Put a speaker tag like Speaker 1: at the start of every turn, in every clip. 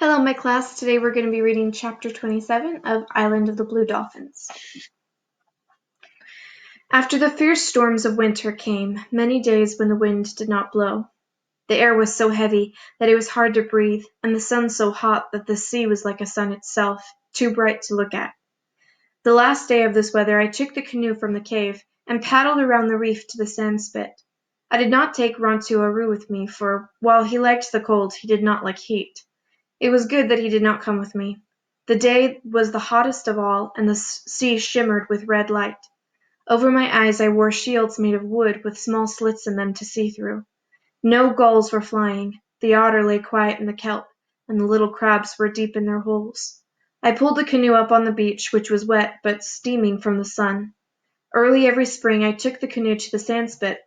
Speaker 1: Hello, my class. Today we're going to be reading Chapter 27 of Island of the Blue Dolphins. After the fierce storms of winter came many days when the wind did not blow. The air was so heavy that it was hard to breathe, and the sun so hot that the sea was like a sun itself, too bright to look at. The last day of this weather I took the canoe from the cave and paddled around the reef to the sand spit. I did not take Rontu-Aru with me, for while he liked the cold, he did not like heat. It was good that he did not come with me. The day was the hottest of all, and the sea shimmered with red light. Over my eyes I wore shields made of wood with small slits in them to see through. No gulls were flying, the otter lay quiet in the kelp, and the little crabs were deep in their holes. I pulled the canoe up on the beach, which was wet but steaming from the sun. Early every spring I took the canoe to the sand spit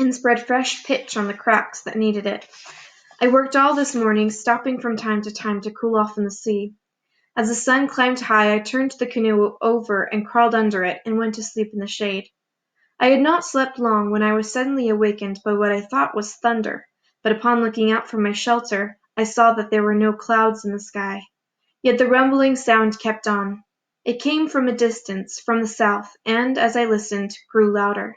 Speaker 1: and spread fresh pitch on the cracks that needed it. I worked all this morning, stopping from time to time to cool off in the sea. As the sun climbed high, I turned the canoe over and crawled under it and went to sleep in the shade. I had not slept long when I was suddenly awakened by what I thought was thunder, but upon looking out from my shelter, I saw that there were no clouds in the sky. Yet the rumbling sound kept on. It came from a distance, from the south, and, as I listened, grew louder.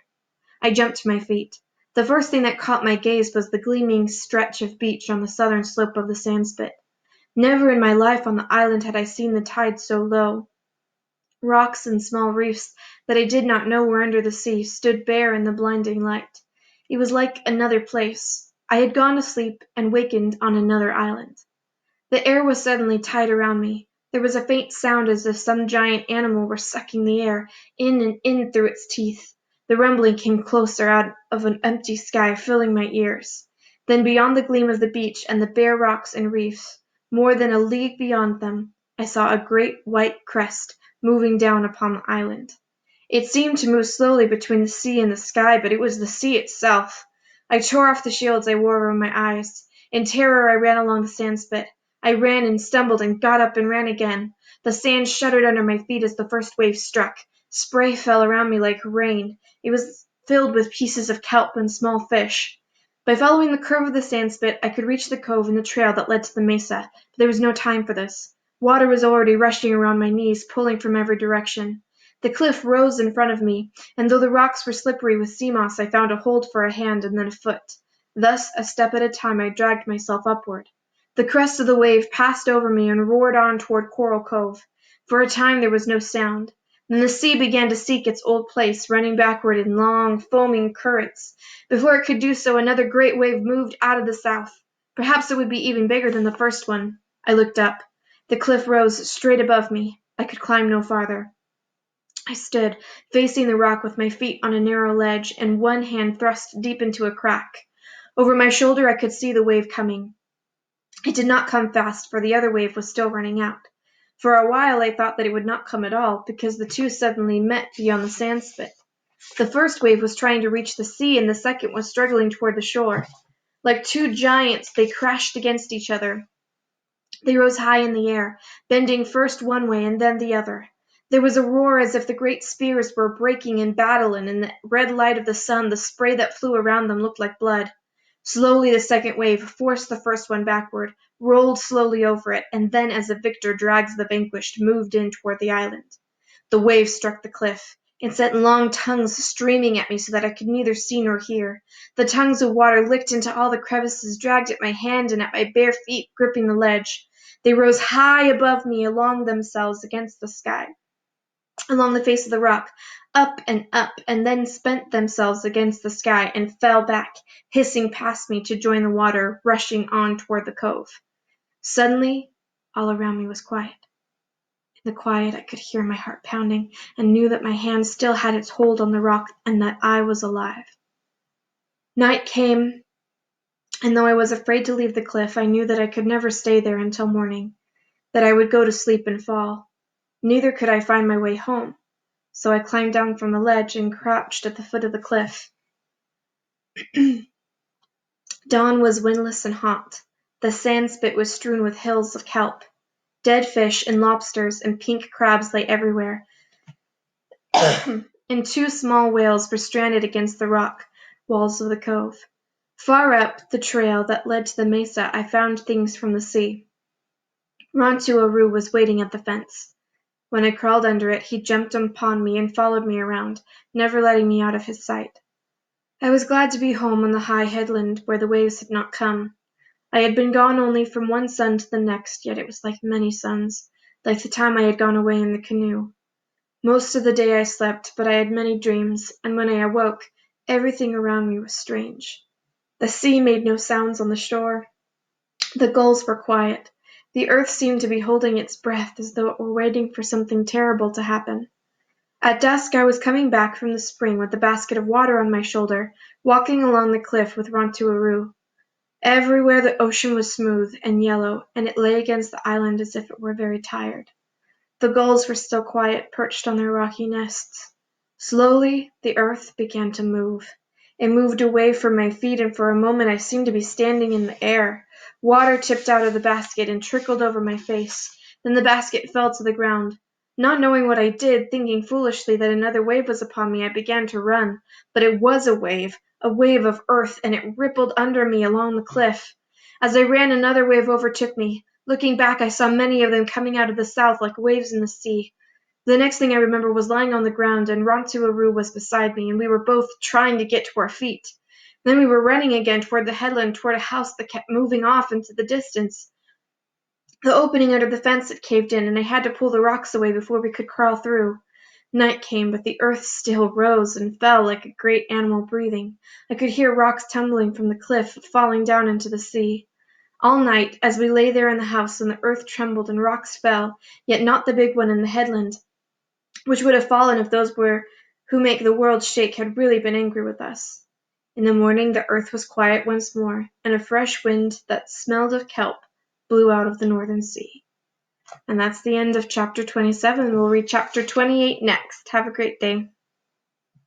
Speaker 1: I jumped to my feet. The first thing that caught my gaze was the gleaming stretch of beach on the southern slope of the sandspit. Never in my life on the island had I seen the tide so low. Rocks and small reefs that I did not know were under the sea stood bare in the blinding light. It was like another place. I had gone to sleep and wakened on another island. The air was suddenly tight around me. There was a faint sound as if some giant animal were sucking the air in and in through its teeth. The rumbling came closer out of an empty sky, filling my ears. Then beyond the gleam of the beach and the bare rocks and reefs, more than a league beyond them, I saw a great white crest moving down upon the island. It seemed to move slowly between the sea and the sky, but it was the sea itself. I tore off the shields I wore over my eyes. In terror I ran along the sandspit. I ran and stumbled and got up and ran again. The sand shuddered under my feet as the first wave struck. Spray fell around me like rain. It was filled with pieces of kelp and small fish. By following the curve of the sandspit, I could reach the cove and the trail that led to the mesa, but there was no time for this. Water was already rushing around my knees, pulling from every direction. The cliff rose in front of me, and though the rocks were slippery with sea moss, I found a hold for a hand and then a foot. Thus, a step at a time, I dragged myself upward. The crest of the wave passed over me and roared on toward Coral Cove. For a time there was no sound. Then the sea began to seek its old place, running backward in long, foaming currents. Before it could do so, another great wave moved out of the south. Perhaps it would be even bigger than the first one. I looked up. The cliff rose straight above me. I could climb no farther. I stood, facing the rock with my feet on a narrow ledge and one hand thrust deep into a crack. Over my shoulder I could see the wave coming. It did not come fast, for the other wave was still running out. For a while I thought that it would not come at all, because the two suddenly met beyond the sandspit. The first wave was trying to reach the sea, and the second was struggling toward the shore. Like two giants, they crashed against each other. They rose high in the air, bending first one way and then the other. There was a roar as if the great spears were breaking in battle, and in the red light of the sun the spray that flew around them looked like blood. Slowly the second wave forced the first one backward, rolled slowly over it, and then, as a victor drags the vanquished, moved in toward the island. The wave struck the cliff. It sent long tongues streaming at me so that I could neither see nor hear. The tongues of water licked into all the crevices, dragged at my hand and at my bare feet, gripping the ledge. They rose high above me along themselves against the sky, along the face of the rock, up, and then spent themselves against the sky and fell back, hissing past me to join the water rushing on toward the cove. Suddenly, all around me was quiet. In the quiet, I could hear my heart pounding and knew that my hand still had its hold on the rock and that I was alive. Night came, and though I was afraid to leave the cliff, I knew that I could never stay there until morning, that I would go to sleep and fall. Neither could I find my way home. So I climbed down from the ledge and crouched at the foot of the cliff. Dawn was windless and hot. The sandspit was strewn with hills of kelp. Dead fish and lobsters and pink crabs lay everywhere, and two small whales were stranded against the rock walls of the cove. Far up the trail that led to the mesa I found things from the sea. Rontu-Aru was waiting at the fence. When I crawled under it, he jumped upon me and followed me around, never letting me out of his sight. I was glad to be home on the high headland where the waves had not come. I had been gone only from one sun to the next, yet it was like many suns, like the time I had gone away in the canoe. Most of the day I slept, but I had many dreams, and when I awoke, everything around me was strange. The sea made no sounds on the shore. The gulls were quiet. The earth seemed to be holding its breath as though it were waiting for something terrible to happen. At dusk I was coming back from the spring with a basket of water on my shoulder, walking along the cliff with Rontu-Aru. Everywhere the ocean was smooth and yellow, and it lay against the island as if it were very tired. The gulls were still quiet, perched on their rocky nests. Slowly the earth began to move. It moved away from my feet, and for a moment I seemed to be standing in the air. Water tipped out of the basket and trickled over my face. Then the basket fell to the ground. Not knowing what I did, thinking foolishly that another wave was upon me, I began to run. But it was a wave of earth, and it rippled under me along the cliff. As I ran, another wave overtook me. Looking back, I saw many of them coming out of the south like waves in the sea. The next thing I remember was lying on the ground, and Rontu-Aru was beside me, and we were both trying to get to our feet. Then we were running again toward the headland, toward a house that kept moving off into the distance. The opening under the fence had caved in, and I had to pull the rocks away before we could crawl through. Night came, but the earth still rose and fell like a great animal breathing. I could hear rocks tumbling from the cliff, falling down into the sea. All night, as we lay there in the house, and the earth trembled and rocks fell, yet not the big one in the headland, which would have fallen if those who make the world shake had really been angry with us. In the morning the earth was quiet once more, and a fresh wind that smelled of kelp blew out of the northern sea. And that's the end of chapter 27. We'll read chapter 28 next. Have a great day.